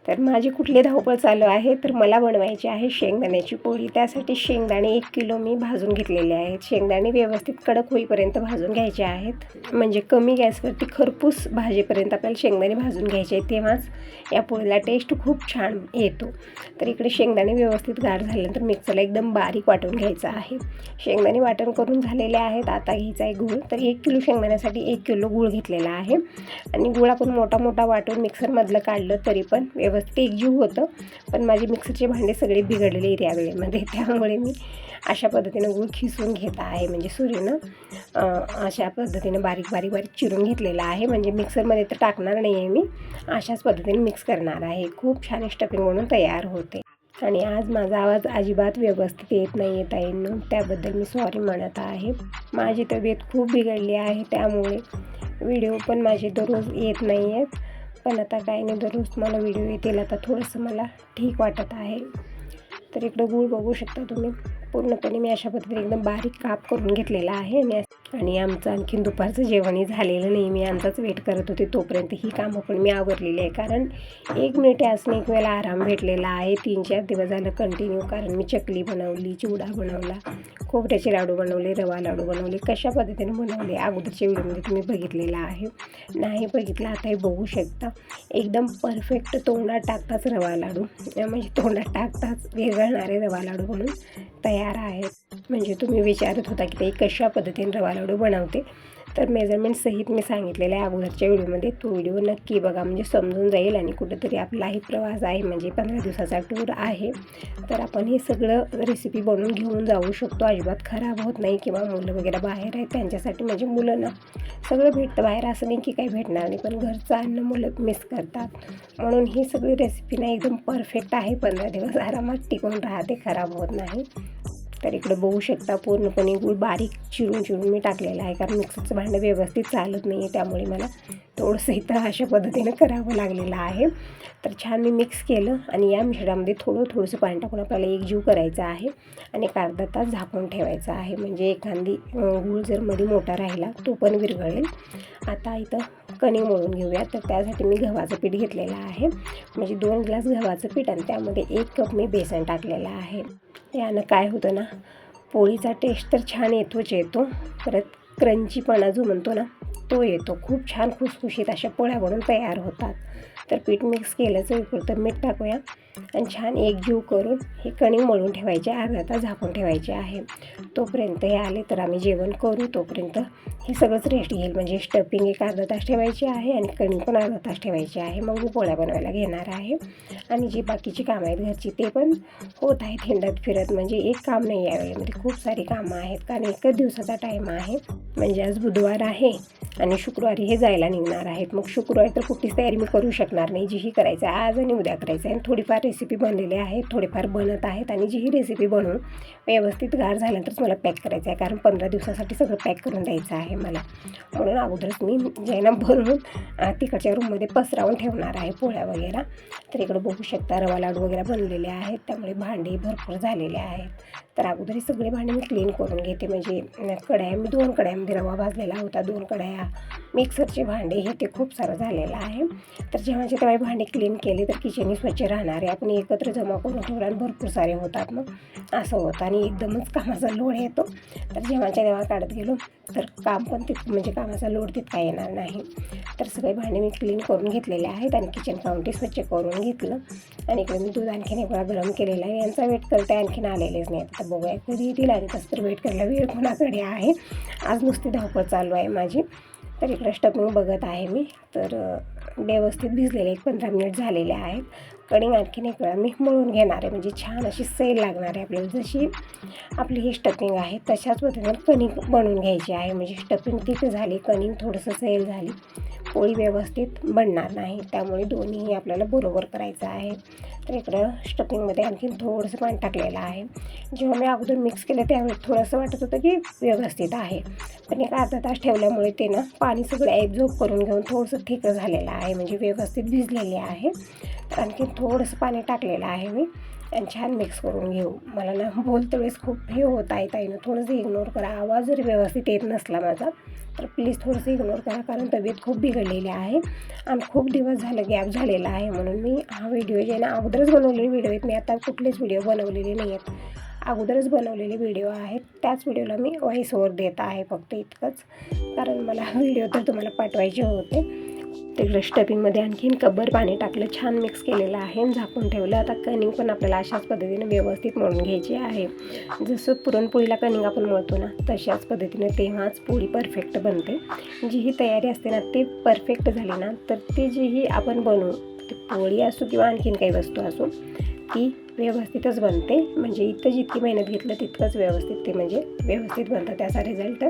तर माझी कुठली धावपळ चालू आहे, तर मला बनवायची आहे शेंगदाण्याची पोळी. त्यासाठी शेंगदाणे 1 किलो मी भाजून घेतलेले आहेत. शेंगदाणे व्यवस्थित कडक होईपर्यंत भाजून घ्यायचे आहेत, म्हणजे कमी गॅसवरती खरपूस भाजेपर्यंत आपल्याला शेंगदाणे भाजून घ्यायचे आहेत, तेव्हाच या पोळीला टेस्ट खूप छान येतो. तर इकडे शेंगदाणे व्यवस्थित गार झाल्यानंतर मिक्सरला एकदम बारीक वाटून घ्यायचं आहे. शेंगदाणे वाटण करून झालेले आहेत. आता घ्यायचा आहे गूळ. तर 1 किलो शेंगदाण्यासाठी 1 किलो गूळ घेतलेला आहे आणि गूळ आपण मोठा मोठा वाटून मिक्सरमधलं काढलं तरी पण व्यवस्थित एकजीव होतं. पण माझे मिक्सरचे भांडे सगळे बिघडलेले या वेळेमध्ये, त्यामुळे मी अशा पद्धतीनं गूळ खिसून घेत आहे. म्हणजे सुरीनं अशा पद्धतीनं बारीक बारीक बारीक चिरून घेतलेला आहे. म्हणजे मिक्सरमध्ये तर टाकणार नाही आहे मी, अशाच पद्धतीने मिक्स करणार आहे. खूप छान स्टफिंग म्हणून तयार होते. आणि आज माझा आवाज अजिबात व्यवस्थित येत नाही आहे ताईंनो, त्याबद्दल मी सॉरी म्हणत आहे. माझी तब्येत खूप बिघडली आहे, त्यामुळे व्हिडिओ पण माझे दररोज येत नाही आहेत. पण आता काही नाही, दररोज मला व्हिडिओ येतील. आता थोडंसं मला ठीक वाटत आहे. तर इकडं गूळ बघू शकता तुम्ही, पूर्णपणे मी अशा पद्धतीने एकदम बारीक काप करून घेतलेला आहे. आणि आमचं आणखीन दुपारचं जेवणही झालेलं नाही. मी आमचाच वेट करत होते, तोपर्यंत ही कामं पण मी आवरलेली आहे. कारण 1 मिनिट असणे एक वेळेला आराम भेटलेला आहे. 3-4 दिवस झालं कंटिन्यू, कारण मी चकली बनवली, चिवडा बनवला, खोबऱ्याचे लाडू बनवले, रवा लाडू बनवले. कशा पद्धतीने बनवले अगोदरच्या व्हिडिओमध्ये तुम्ही बघितलेला आहे. नाही बघितला आता हे बघू शकता. एकदम परफेक्ट तोंडात टाकताच रवा लाडू, म्हणजे तोंडात टाकताच विरघळणारे रवा लाडू म्हणून तयार आहेत. म्हणजे तुम्ही विचारत होता की ते कशा पद्धतीने रवा लाडू बनवते, तर मेजरमेंट सहित मी सांगितलेलं आहे अगोदरच्या व्हिडिओमध्ये. तो व्हिडिओ नक्की बघा, म्हणजे समजून जाईल. आणि कुठंतरी आपलाही प्रवास आहे, म्हणजे 15 दिवसाचा टूर आहे, तर आपण हे सगळं रेसिपी बनवून घेऊन जाऊ शकतो. अजिबात खराब होत नाही. किंवा मुलं वगैरे बाहेर आहेत त्यांच्यासाठी, म्हणजे मुलं ना सगळं भेटतं बाहेर, असं नाही की काही भेटणार नाही, पण घरचं अन्न मुलं मिस करतात. म्हणून ही सगळी रेसिपी ना एकदम परफेक्ट आहे. 15 दिवस आरामात टिकून राहते, खराब होत नाही. तर इकडं बघू शकता पूर्णपणे गूळ बारीक चिरून मी टाकलेला आहे, कारण मिक्सरचं भांडं व्यवस्थित चालत नाही आहे, त्यामुळे मला थोडंसं इथं अशा पद्धतीनं करावं लागलेलं आहे. तर छान मी मिक्स केलं आणि या मिश्रणामध्ये थोडंसं पाणी टाकून आपल्याला एकजीव करायचा आहे आणि एक अर्धा तास झाकून ठेवायचा आहे. म्हणजे एखादी गूळ जर मध्ये मोठा राहिला तो पण विरघळेल. आता इथं कणिक मळून घेऊया. तर त्यासाठी मी गव्हाचं पीठ घेतलेलं आहे, म्हणजे 2 ग्लास गव्हाचं पीठ आणि त्यामध्ये 1 कप मी बेसन टाकलेलं आहे. यानं काय होतं ना, पोळीचा टेस्ट तर छान येतो, परत क्रंचीपणा जो म्हणतो ना तो येतो. खूप छान खुसखुशीत अशा पोळ्या बनून तयार होतात. तर पीठ मिक्स केल्याचं पुरतं मीठ टाकूया आणि छान एकजीव करून हे कणिक मळून ठेवायचे, अर्धा तास झाकून ठेवायचे आहे. तोपर्यंत हे आले तर आम्ही जेवण करू. तोपर्यंत हे सगळंच रेस्ट घेईल, म्हणजे स्टफिंग एक अर्धा तास ठेवायची आहे आणि कणिक पण अर्धा तास ठेवायची आहे. मग मी पोळ्या बनवायला घेणार आहे. आणि जी बाकीची कामं आहेत घरची ते पण होत आहेत हिंडत फिरत, म्हणजे एक काम नाही या वेळेमध्ये, खूप सारी कामं आहेत. कारण एकच दिवसाचा टाईम आहे, म्हणजे आज बुधवार आहे आणि शुक्रवारी हे जायला निघणार आहेत. मग शुक्रवारी तर कुठलीच तयारी मी करू शकणार नाही. जीही करायचं आहे आज आणि उद्या करायचं आहे. आणि थोडीफार रेसिपी बनलेली आहेत, थोडेफार बनत आहेत, आणि जी ही रेसिपी बनवून व्यवस्थित गार झाल्यानंतरच मला पॅक करायचं आहे, कारण 15 दिवसासाठी सगळं पॅक करून द्यायचं आहे मला. म्हणून अगोदरच मी जेना बनवून तिकडच्या रूममध्ये पसरावून ठेवणार आहे पोळ्या वगैरे. तर इकडं बघू शकता रवा लाडू वगैरे बनलेले आहेत, त्यामुळे भांडे भरपूर झालेले आहेत. तर अगोदर हे सगळे भांडे मी क्लीन करून घेते. म्हणजे कढया मी 2 कढयामध्ये रवा भाजलेला होता, 2 कढया, मिक्सरचे भांडे, हे ते खूप सारं झालेलं आहे. तर जेव्हाचे तेव्हा भांडे क्लीन केले तर किचनही स्वच्छ राहणार आहे. आपण एकत्र जमा करून ठेवला आणि भरपूर सारे होतात, मग असं होतं आणि एकदमच कामाचा लोड येतो. तर जेव्हाच्या तेव्हा काढत गेलो तर काम पण म्हणजे कामाचा लोड तितका येणार नाही. तर सगळे भांडे मी क्लीन करून घेतलेले आहेत आणि किचन काउंटर स्वच्छ करून घेतलं. आणि इकडे मी दूध आणखीन एक वेळा गरम केलेला आहे. यांचा वेट करते, आणखीन आलेलेच नाही. आता बघूया कधी येतील. आणि तसं तर वेट करायला वेळ कोणाकडे आहे, आज नुसती धावपळ चालू आहे माझी. तर इकडे स्टफिंग बघत आहे मी, तर व्यवस्थित भिजलेले 15 मिनिट झालेले आहेत. कणिक आणखीन एक वेळा मी मळून घेणार आहे, म्हणजे छान अशी सैल लागणार आहे आपल्याला. जशी आपली ही स्टफिंग आहे तशाच पद्धतीने कणिक बनवून घ्यायची आहे. म्हणजे स्टफिंग तिथे झाली, कणिक थोडंसं सैल झाली, पोळी व्यवस्थित बनणार नाही. त्यामुळे दोन्हीही आपल्याला बरोबर करायचं आहे. तर इकडं स्टफिंगमध्ये आणखीन थोडंसं पाणी टाकलेलं आहे. जेव्हा मी अगोदर मिक्स केलं त्यावेळी थोडंसं वाटत होतं की व्यवस्थित आहे, पण एक अर्धा तास ठेवल्यामुळे ते ना पाणी सगळं ॲब्झॉर्ब करून घेऊन थोडंसं थिक झालेलं आहे, म्हणजे व्यवस्थित भिजलेले आहे. आणखी थोडंसं पाणी टाकलेलं आहे मी आणि छान मिक्स करून घेऊ. मला ना बोलते वेळेस खूप हे होत आहे ताईनं, थोडंसं इग्नोर करा. आवाज जरी व्यवस्थित येत नसला माझा तर प्लीज थोडंसं इग्नोर करा, कारण तब्येत खूप बिघडलेली आहे आणि खूप दिवस झालं गॅप झालेला आहे. म्हणून मी हा व्हिडिओ जे ना अगोदरच बनवलेले व्हिडिओ आहेत, मी आता कुठलेच व्हिडिओ बनवलेले नाही आहेत, अगोदरच बनवलेले व्हिडिओ आहेत. त्याच व्हिडिओला मी व्हॉइस ओव्हर देत आहे फक्त इतकंच, कारण मला व्हिडिओ तर तुम्हाला पाठवायचे होते. तिकडे स्टफिंगमध्ये आणखीन कब्बर पाणी टाकलं, छान मिक्स केलेलं आहे आणि झाकून ठेवलं. आता कणिक पण आपल्याला अशाच पद्धतीने व्यवस्थित मळून घ्यायची आहे. जसं पुरणपोळीला कणिक आपण मळतो ना, तशाच पद्धतीने तेव्हाच पोळी परफेक्ट बनते. जी ही तयारी असते ना ती परफेक्ट झाली ना तर ती जी ही आपण बनवू, ती पोळी असो किंवा आणखीन काही वस्तू असो, ती व्यवस्थितच बनते. म्हणजे इथं जितकी मेहनत घेतलं तितकंच व्यवस्थित ते म्हणजे व्यवस्थित बनतं, त्याचा रिझल्ट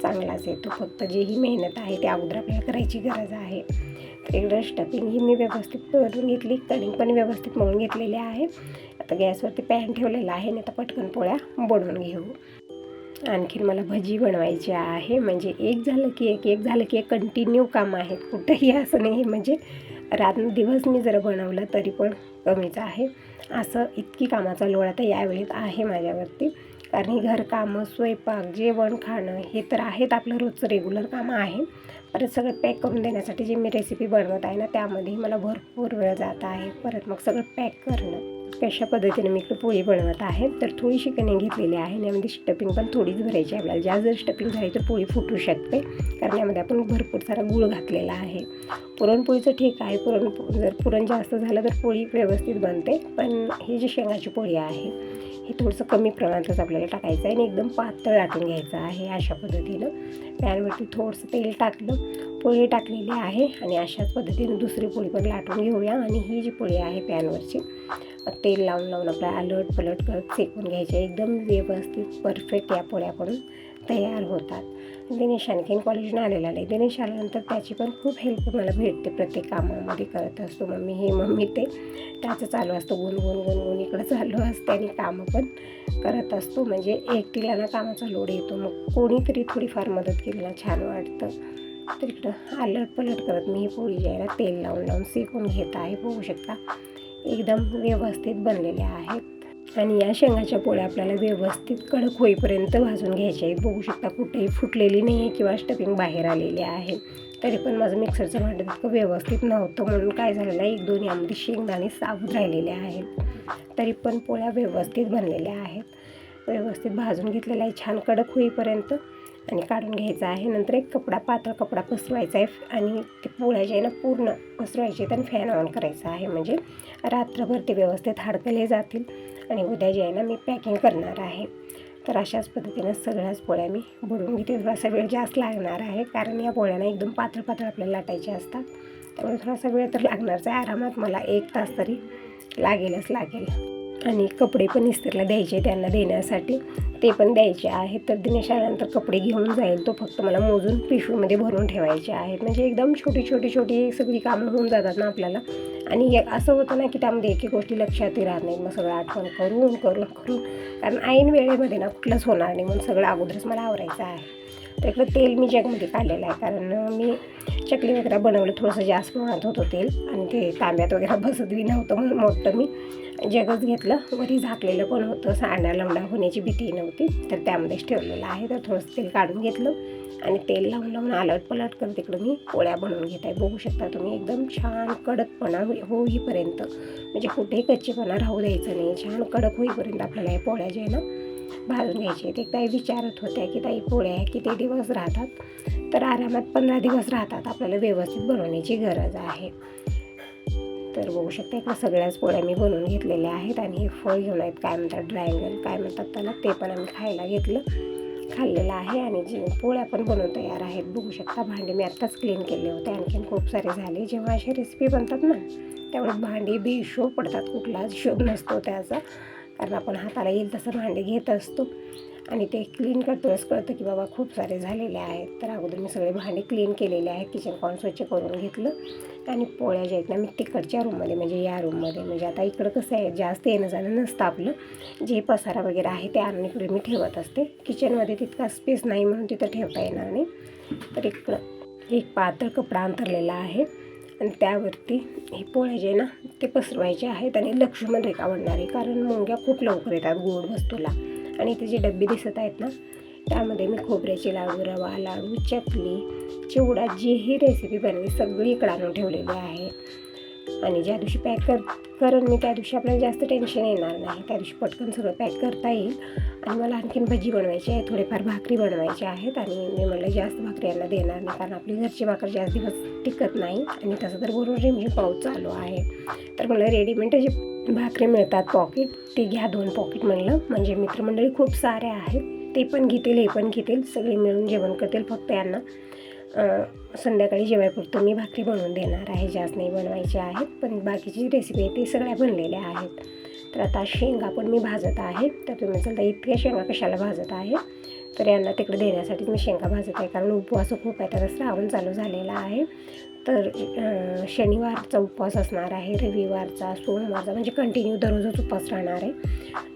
चांगलाच येतो. फक्त जी ही मेहनत आहे ती अगोदर आपल्याला करायची गरज आहे. तर इकडं स्टफिंग ही मी व्यवस्थित करून घेतली, कणिक पण व्यवस्थित मळून घेतलेली आहे. आता गॅसवरती पॅन ठेवलेला आहे आणि आता पटकन पोळ्या बनवून घेऊ. आणखीन मला भजी बनवायची आहे, म्हणजे एक झालं की एक झालं की एक कंटिन्यू काम आहेत, कुठंही असं नाही म्हणजे दिवस मी जर बनवलं तरी पण कमीच आहे. असं इतकी कामाचा लोड आता यावेळेत आहे माझ्यावरती, कारण ही घरकामं, स्वयंपाक, जेवण, खाणं हे तर आहेत आपलं रोजचं रेग्युलर कामं आहे. परत सगळं पॅक करून देण्यासाठी जे मी रेसिपी बनवत आहे ना त्यामध्ये मला भरपूर वेळ जात आहे. परत मग सगळं पॅक करणं. कशा पद्धतीने मी इकडे पोळी बनवत आहे तर थोडीशी कणिक घेतलेली आहे आणि यामध्ये स्टफिंग पण थोडीच भरायची आहे आपल्याला. जास्त जर स्टफिंग झाली तर पोळी फुटू शकते, कारण यामध्ये आपण भरपूर सारा गूळ घातलेला आहे. पुरणपोळीचं ठीक आहे, जर पुरण जास्त झालं तर पोळी व्यवस्थित बनते, पण ही जी शेंगाची पोळी आहे हे थोडंसं कमी प्रमाणातच आपल्याला टाकायचं आहे आणि एकदम पातळ लाटून घ्यायचं आहे. अशा पद्धतीनं पॅनवरती थोडंसं तेल टाकलं, पोळी टाकलेली आहे आणि अशाच पद्धतीने दुसरी पोळी पण लाटून घेऊया. आणि ही जी पोळी आहे पॅनवरची तेल लावून आपल्याला अलट पलट करत शेकून घ्यायचे. एकदम व्यवस्थित परफेक्ट या पोळ्या पण तयार होतात. दिनेश आणखीन कॉलेजला आलेला नाही. दिनेश आल्यानंतर त्याची पण खूप हेल्प मला भेटते, प्रत्येक कामामध्ये करत असतो. मम्मी हे मम्मी ते, त्याचं चालू असतं गुणगुण इकडं चालू असते आणि कामं पण करत असतो. म्हणजे एकटीला ना कामाचा लोड येतो, मग कोणीतरी थोडीफार मदत केली ना छान वाटतं. तर इकडं अलट पलट करत मी ही पोळी जी आहे ना तेल लावून शेकून घेत आहे. बघू शकता एकदम व्यवस्थित बनलेल्या आहेत. आणि या शेंगाच्या पोळ्या आपल्याला व्यवस्थित कडक होईपर्यंत भाजून घ्यायच्या आहेत. बघू शकता कुठेही फुटलेली नाही आहे किंवा स्टफिंग बाहेर आलेली आहे. तरी पण माझं मिक्सरचं भांडं तितकं व्यवस्थित नव्हतं, म्हणून काय झालेलं आहे, 1-2 यामध्ये शेंगदाणे साबूत राहिलेले आहेत. तरी पण पोळ्या व्यवस्थित बनलेल्या आहेत. व्यवस्थित भाजून घेतलेला आहे छान कडक होईपर्यंत आणि काढून घ्यायचा आहे. नंतर एक पातळ कपडा पसरवायचा आहे आणि ते पोळ्या जे आहे ना पूर्ण पसरवायचे आहेत आणि फॅन ऑन करायचा आहे, म्हणजे रात्रभर ते व्यवस्थित हडकले जातील आणि उद्या जे आहे ना मी पॅकिंग करणार आहे. तर अशाच पद्धतीनं सगळ्याच पोळ्या मी बनवून घेते. थोडासा वेळ जास्त लागणार आहे, कारण या पोळ्यांना एकदम पातळ आपल्याला लाटायच्या असतात, त्यामुळे थोडासा वेळ तर लागणारच आहे. आरामात मला 1 तास तरी लागेल. आणि कपडे पण इस्त्रीला द्यायचे, त्यांना देण्यासाठी ते पण द्यायचे आहेत. तर दिनेश आल्यानंतर कपडे घेऊन जाईल, तो फक्त मला मोजून पिशवीमध्ये भरून ठेवायचे आहेत. म्हणजे एकदम छोटी सगळी कामं होऊन जातात ना आपल्याला. आणि असं होतं ना की त्यामध्ये एक गोष्टी लक्षातही राहत नाहीत, मग सगळं आठवण करून कारण ऐन वेळेमध्ये ना कुठलंच होणार नाही, म्हणून सगळं अगोदरच मला आवरायचं आहे. तर इकडं तेल मी जगमध्ये काढलेलं आहे, कारण मी चकली वगैरे बनवलं, थोडंसं जास्त प्रमाणात होतं तेल आणि ते तांब्यात वगैरे बसत बी नव्हतं, म्हणून मोठं मी जगच घेतलं. वरी झाकलेलं पण होतं, सांडा लंबडा होण्याची भीती नव्हती, तर त्यामध्येच ठेवलेलं आहे. तर थोडंसं तेल काढून घेतलं आणि तेल लावून अलट पलट करत तिकडं मी पोळ्या बनवून घेत आहे. बघू शकता तुम्ही एकदम छान कडकपणा होईपर्यंत, म्हणजे कुठेही कच्चेपणा राहू द्यायचं नाही. छान कडक होईपर्यंत आपल्याला या पोळ्या जे आहे ना भाजून घ्यायचे आहेत. एक ताई विचारत होत्या की ताई पोळ्या किती दिवस राहतात, तर आरामात 15 दिवस राहतात. आपल्याला व्यवस्थित बनवण्याची गरज आहे. तर बघू शकता इकडे सगळ्याच पोळ्या मी बनवून घेतलेल्या आहेत. आणि हे फळ घेऊन आहेत, काय म्हणतात ड्रायंगल काय म्हणतात त्याला, ते पण आम्ही खाल्लेलं आहे. आणि जे पोळ्या पण बनवून तयार आहेत. बघू शकता भांडे मी आत्ताच क्लीन केले होते, आणखीन खूप सारे झाले. जेव्हा अशी रेसिपी बनतात ना त्यावेळेस भांडी बेहिशोब पडतात, कुठलाच हिशोब नसतो त्याचा, कारण आपण हाताला येईल तसं भांडे घेत असतो आणि ते क्लीन करतोच कळतं की बाबा खूप सारे झालेले आहेत. तर अगोदर मी सगळे भांडे क्लीन केलेले आहेत, किचन कॉर्न स्वच्छ करून घेतलं. आणि पोळ्या ज्या आहेत ना मी तिकडच्या रूममध्ये, म्हणजे या रूममध्ये, म्हणजे आता इकडं कसं आहे जास्त येणं जाणं नसतं आपलं, जे पसारा वगैरे आहे ते आणून इकडे मी ठेवत असते. किचनमध्ये तितका स्पेस नाही म्हणून तिथं ठेवता येणार नाही. तर इकडं एक पातळ कपडा अंतरलेला आहे आणि त्यावरती हे पोळे जे ना ते पसरवायचे आहेत आणि लक्ष्मण रेखा बनणार आहे, कारण मुंग्या खूप लवकर येतात गोड वस्तूला. आणि ते जे डब्बे दिसत आहेत ना त्यामध्ये मी खोबऱ्याचे लाडू, रवा लाडू, चकली, चिवडा, जी ही रेसिपी बनली सगळी इकडं आणून ठेवलेली आहे. आणि ज्या दिवशी पॅक करेन मी त्या दिवशी आपल्याला जास्त टेन्शन येणार नाही, त्या दिवशी पटकन सगळं पॅक करता येईल. आणि मला आणखीन भजी बनवायची आहे, थोडेफार भाकरी बनवायचे आहेत. आणि मी म्हणलं जास्त भाकरी यांना देणार नाही, कारण आपली घरची भाकर जास्त दिवस टिकत नाही. आणि तसं तर बरोबर रिमझिम पाऊस चालू आहे, तर मला रेडीमेड जे भाकरी मिळतात पॉकेट ते घ्या 2 पॉकेट म्हणलं. म्हणजे मित्रमंडळी खूप सारे आहेत, ते पण घेतील हे पण घेतील, सगळे मिळून जेवण करतील. फक्त यांना संध्याकाळी जेवायपुरतं मी भाकरी बनवून देणार आहे, जास्त नाही बनवायचे आहेत. पण बाकीची रेसिपी आहे ती सगळ्या बनलेल्या आहेत. तर आता शेंगा पण मी भाजत आहे. तर तुम्ही चलता इतक्या शेंगा कशाला भाजत आहे, तर यांना तिकडे देण्यासाठीच मी शेंगा भाजत आहे, कारण उपवास खूप आहे. तर श्रावण चालू झालेला आहे, तर शनिवारचा उपवास असणार आहे, रविवारचा, सोमवारचा, म्हणजे कंटिन्यू दररोजच उपवास राहणार आहे.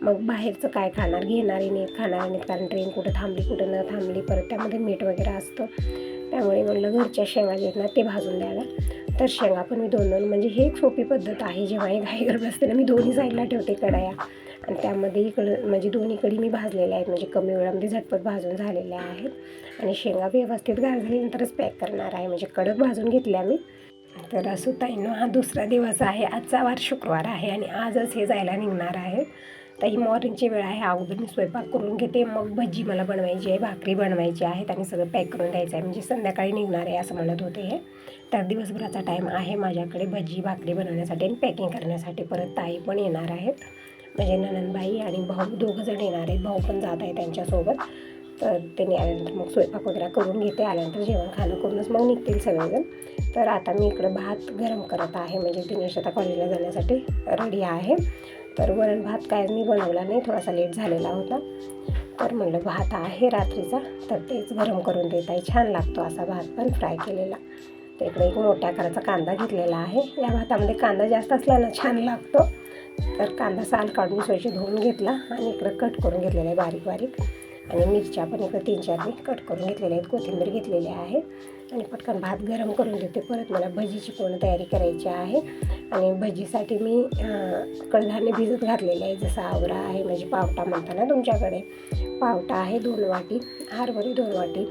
मग बाहेरचं काय खाणार, घेणारे नीट खाणार नाहीत, कारण ट्रेन कुठं थांबली कुठं न थांबली, परत त्यामध्ये मीठ वगैरे असतं. त्यामुळे म्हणलं घरच्या शेंगा जे आहेत ना ते भाजून द्यायला. तर शेंगा पण मी 2-2, म्हणजे ही एक सोपी पद्धत आहे. जेव्हा हे घाई करत असते ना मी दोन्ही साईडला ठेवते कढया, आणि त्यामध्ये इकडं म्हणजे दोन्ही कडी मी भाजलेल्या आहेत, म्हणजे कमी वेळामध्ये झटपट भाजून झालेल्या आहेत. आणि शेंगा व्यवस्थित गार झाल्यानंतरच पॅक करणार आहे, म्हणजे कडक भाजून घेतल्या मी. तर असं ताईंनो हा दुसरा दिवस आहे, आजचा वार शुक्रवार आहे आणि आजच हे जायला निघणार आहे. तर ही मॉर्निंगची वेळ आहे, अगोदर मी स्वयंपाक करून घेते, मग भजी मला बनवायची आहे, भाकरी बनवायची आहेत आणि सगळं पॅक करून द्यायचं आहे, म्हणजे संध्याकाळी निघणार आहे असं म्हणत होते हे. तर दिवसभराचा टाईम आहे माझ्याकडे भजी भाकरी बनवण्यासाठी आणि पॅकिंग करण्यासाठी. परत ताई पण येणार आहेत, म्हणजे ननंदबाई आणि भाऊ 2 जण येणार आहेत, भाऊ पण जात आहे त्यांच्यासोबत. तर त्यांनी आल्यानंतर मग स्वयंपाक वगैरे करून घेते, आल्यानंतर जेवण खाणं करूनच मग निघतील सगळेजण. तर आता मी इकडं भात गरम करत आहे, म्हणजे दिनेश आता कॉलेजला जाण्यासाठी रेडी आहे. तर वरण भात काय मी बनवला नाही, थोडासा लेट झालेला होता. तर म्हणलं भात आहे रात्रीचा, तर तेच गरम करून देत आहे. छान लागतो असा भात पण फ्राय केलेला. तर इकडे एक मोठ्या आकाराचा कांदा घेतलेला आहे. या भातामध्ये कांदा जास्त असला ना छान लागतो. तर कांदा साल काढून स्वच्छ धुवून घेतला आणि इकडं कट करून घेतलेला आहे बारीक बारीक. आणि मिरच्या पण इकडे 3-4 मी कट करून घेतलेल्या आहेत, कोथिंबीर घेतलेली आहे. आणि पटकन भात गरम करून देते. परत मला भजीची पूर्ण तयारी करायची आहे. आणि भजीसाठी मी कडधान्य भिजत घातलेले आहे, जसं आवरा आहे, म्हणजे पावटा म्हणता ना तुमच्याकडे. पावटा आहे 2 वाटी, हरभरे 2 वाटी.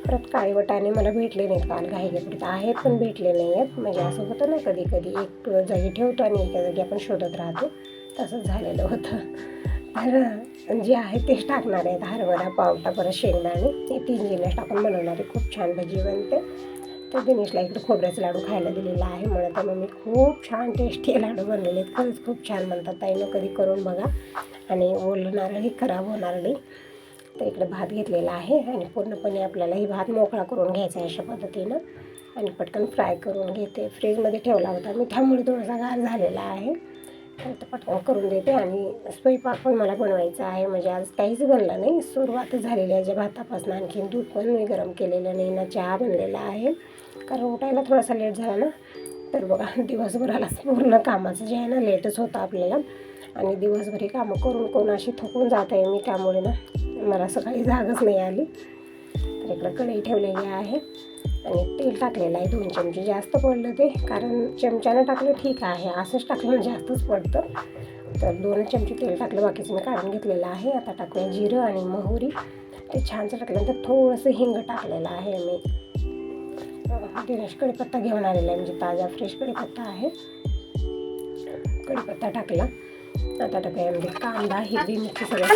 परत काळे वाटाणे मला भेटले नाहीत काल घाईगडबडीत आहेत, पण भेटले नाही आहेत. म्हणजे असं होतं ना कधी कधी, एक जागी ठेवतो आणि एका जागी आपण शोधत राहतो, तसंच झालेलं होतं. तर जे आहे तेच टाकणार आहेत, हरभरा, पावटा, परत शेंगदाणे, हे 3 जिन्नस टाकून बनवणार आहे. खूप छान भजी बनते. तर दिनेशला इकडे खोबऱ्याचा लाडू खायला दिलेला आहे. म्हणत मम्मी खूप छान टेस्टी लाडू बनलेले आहेत, खरंच खूप छान म्हणतात. ताईनं कधी करून बघा, आणि ओलं नारळही खराब होणार नाही. तर इकडे भात घेतलेला आहे आणि पूर्णपणे आपल्याला ही भात मोकळा करून घ्यायचा आहे अशा पद्धतीनं. आणि पटकन फ्राय करून घेते. फ्रीजमध्ये ठेवला होता मी, त्यामुळे थोडासा गार झालेला आहे. तर पटकन करून देते. आणि स्वयंपाक पण मला बनवायचा आहे, म्हणजे आज काहीच बनलं नाही, सुरुवातच झालेली आहे ज्या भातापासून. आणखीन दूध पण मी गरम केलेलं नाही ना, चहा बनलेला आहे, कारण उठायला थोडासा लेट झाला ना. तर बघा दिवसभराला पूर्ण कामाचं जे आहे ना लेटच होतं आपल्याला. आणि दिवसभरी कामं करून करून अशी थकून जात आहे मी, त्यामुळे ना मला सकाळी जागच नाही आली. तर इकडं कढई ठेवलेली आहे आणि तेल टाकलेलं आहे 2 चमचे. जास्त पडलं ते, कारण चमच्यानं टाकलं ठीक आहे, असंच टाकलं जास्तच पडतं. तर 2 चमचे तेल टाकलं, बाकीचं मी काढून घेतलेलं आहे. आता टाकूया जिरं आणि मोहरी. ते छानसं टाकल्यानंतर थोडंसं हिंग टाकलेलं आहे मी. दिनेश कढीपत्ता घेऊन आलेला आहे, म्हणजे ताजा फ्रेश कढीपत्ता आहे. कढीपत्ता टाकला. आता टाकूया यामध्ये कांदा, हिरवी मिरची सगळं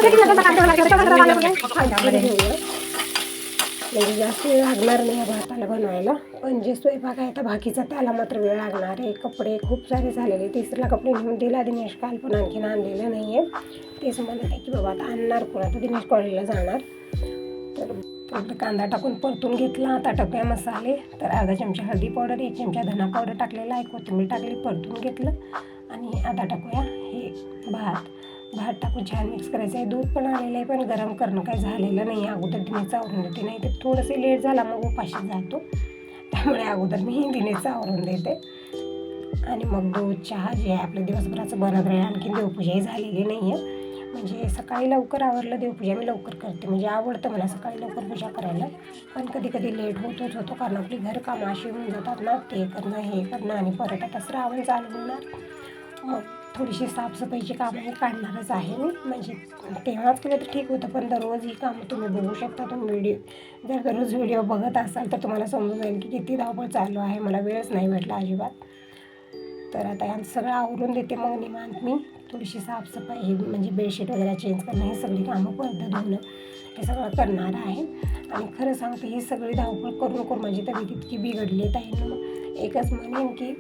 म्हणजे जास्त वेळ लागणार नाही या भाताला बनवायला. पण जे स्वयंपाक आहे तर बाकीचा त्याला मात्र वेळ लागणार आहे. कपडे खूप सारे झालेले, तिसरीला कपडे नेऊन दिला दिनेश, काल पण आणखीन आणलेलं नाही आहे. तेच म्हणत आहे की बाबा आता आणणार कोण, आता दिनेश कॉलेजला जाणार. तर कांदा टाकून परतून घेतला. आता टाकूया मसाले. तर अर्धा चमचा हळदी पावडर, 1 चमचा धना पावडर टाकलेला आहे, कोथिंबीर टाकली, परतून घेतलं. आणि आता टाकूया हे भात टाकून छान मिक्स करायचं आहे. दूध पण आलेलं आहे, पण गरम करणं काही झालेलं नाही, अगोदर दिनेशचं आवरून देते. नाही तर थोडंसं लेट झाला मग उपाशी जातो, त्यामुळे अगोदर मी दिनेशचं आवरून देते. आणि मग दूध, चहा जे आहे आपल्या दिवसभराचं बनत राहील. आणखीन देवपूजाही झालेली नाही आहे, म्हणजे सकाळी लवकर आवरलं देवपूजा मी लवकर करते, म्हणजे आवडतं मला सकाळी लवकर पूजा करायला. पण कधी कधी लेट होतो कारण आपली घरकामं अशी होऊन जातात ना, ते करणं हे करणं आणि परत आता श्रावण चालू होणार. मग थोडीशी साफसफाईची कामं हे काढणारच आहे मी, म्हणजे तेव्हाच केलं तर ठीक होतं, पण दररोज ही कामं तुम्ही बघू शकता. तुम्ही जर दररोज व्हिडिओ बघत असाल तर तुम्हाला समजून जाईल की किती धावपळ चालू आहे. मला वेळच नाही भेटला अजिबात. तर आता यांचं सगळं आवरून देते, मग निवांत मी थोडीशी साफसफाई म्हणजे बेडशीट वगैरे चेंज करणं, हे सगळी कामं पडदा धुणं हे सगळं करणार आहे. आणि खरं सांगते, ही सगळी धावपळ करून माझी तब्येत इतकी बिघडली आहे. एकच म्हणेन की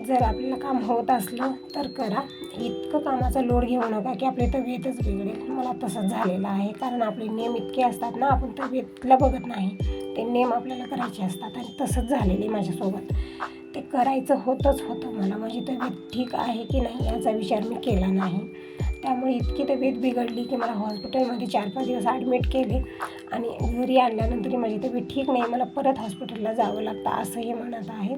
जर आपल्याला काम होत असलं तर करा, इतकं कामाचा लोड घेऊ नका की आपली तब्येतच बिघडेल. मला तसंच झालेलं आहे, कारण आपले नियम इतके असतात ना, आपण तब्येतला बघत नाही, ते नियम आपल्याला करायचे असतात. आणि तसंच झालेलं आहे माझ्यासोबत. ते करायचं होतं मला. माझी तब्येत ठीक आहे की नाही याचा विचार मी केला नाही. त्यामुळे इतकी तब्येत बिघडली की मला हॉस्पिटलमध्ये 4-5 दिवस ॲडमिट केले आणि घरी आणल्यानंतरही माझी तब्येत ठीक नाही, मला परत हॉस्पिटलला जावं लागतं असंही म्हणत आहेत.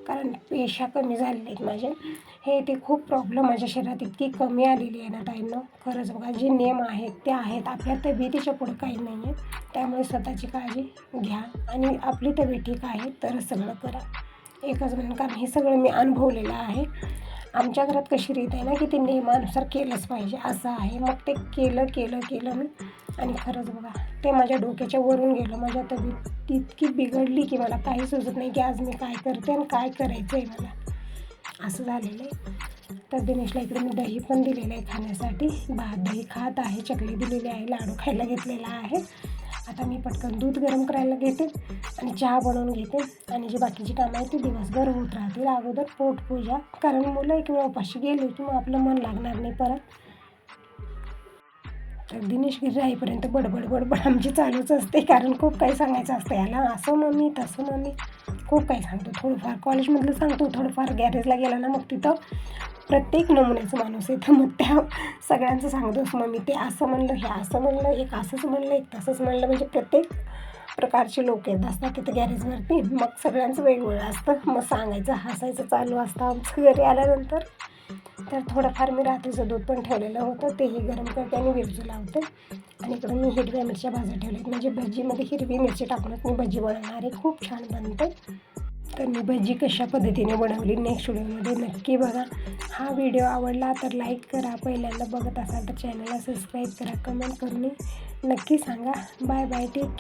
कारण पेशा कमी झालेले आहेत माझे. हे ते खूप प्रॉब्लेम माझ्या शरीरात इतकी कमी आलेली आहे ना ताईंनो. खरंच बघा, जे नियम आहेत ते आहेत, आपल्या तब्येतीच्या पुढं काही नाही आहे. त्यामुळे स्वतःची काळजी घ्या आणि आपली तब्येत ठीक आहे तरच सगळं करा. एकच म्हणून, कारण हे सगळं मी अनुभवलेलं आहे. आमच्या घरात कशी रीत आहे ना की ते नियमानुसार केलंच पाहिजे असं आहे. मग ते केलं मी, आणि खरंच बघा ते माझ्या डोक्याच्या वरून गेलं. माझ्या तब्येत इतकी बिघडली की मला काही सुचत नाही की आज मी काय करते आणि काय करायचं आहे मला, असं झालेलं आहे. तर दिनेशला इकडे मी दही पण दिलेलं आहे खाण्यासाठी. भात दही खात आहे, चकली दिलेली आहे, लाडू खायला घेतलेला आहे. आता मी पटकन दूध गरम करायला घेते आणि चहा बनवून घेते, आणि जे बाकीची कामं आहेत ती दिवसभर होत राहतील. अगोदर पोटपूजा, कारण मुलं एक वेळा उपाशी गेली की मग आपलं मन लागणार नाही परत. तर दिनेश घरी राहीपर्यंत बडबड आमची चालूच असते, कारण खूप काही सांगायचं असतं याला, असं मम्मी तसं मम्मी, खूप काही सांगतो. थोडंफार कॉलेजमधलं सांगतो, थोडंफार गॅरेजला गेला ना मग तिथं प्रत्येक नमुन्याचं माणूस येतं, मग त्या सगळ्यांचं सांगतोस मम्मी ते असं म्हणलं, हे असं म्हणलं, एक असंच म्हणलं, एक तसंच म्हणलं, म्हणजे प्रत्येक प्रकारचे लोक येत असतात तिथं गॅरेजवरती. मग सगळ्यांचं वेगवेगळं असतं, मग सांगायचं हसायचं चालू असतं आमचं घरी आल्यानंतर. तर थोडंफार मी रात्रीचं दूध पण ठेवलेलं होतं, तेही गरम करते आणि विरजू लावते. आणि इकडं मी हिरव्या मिरच्या भाज्या ठेवल्या आहेत, म्हणजे भजीमध्ये हिरवी मिरची टाकूनच मी भजी बनवणार आहे, खूप छान बनते. तर मी भजी कशा पद्धतीने बनवली नेक्स्ट व्हिडिओमध्ये नक्की बघा. हा व्हिडिओ आवडला तर लाईक करा, पहिल्यांदा बघत असाल तर चॅनलला सबस्क्राईब करा, कमेंट करून नक्की सांगा. Bye bye, take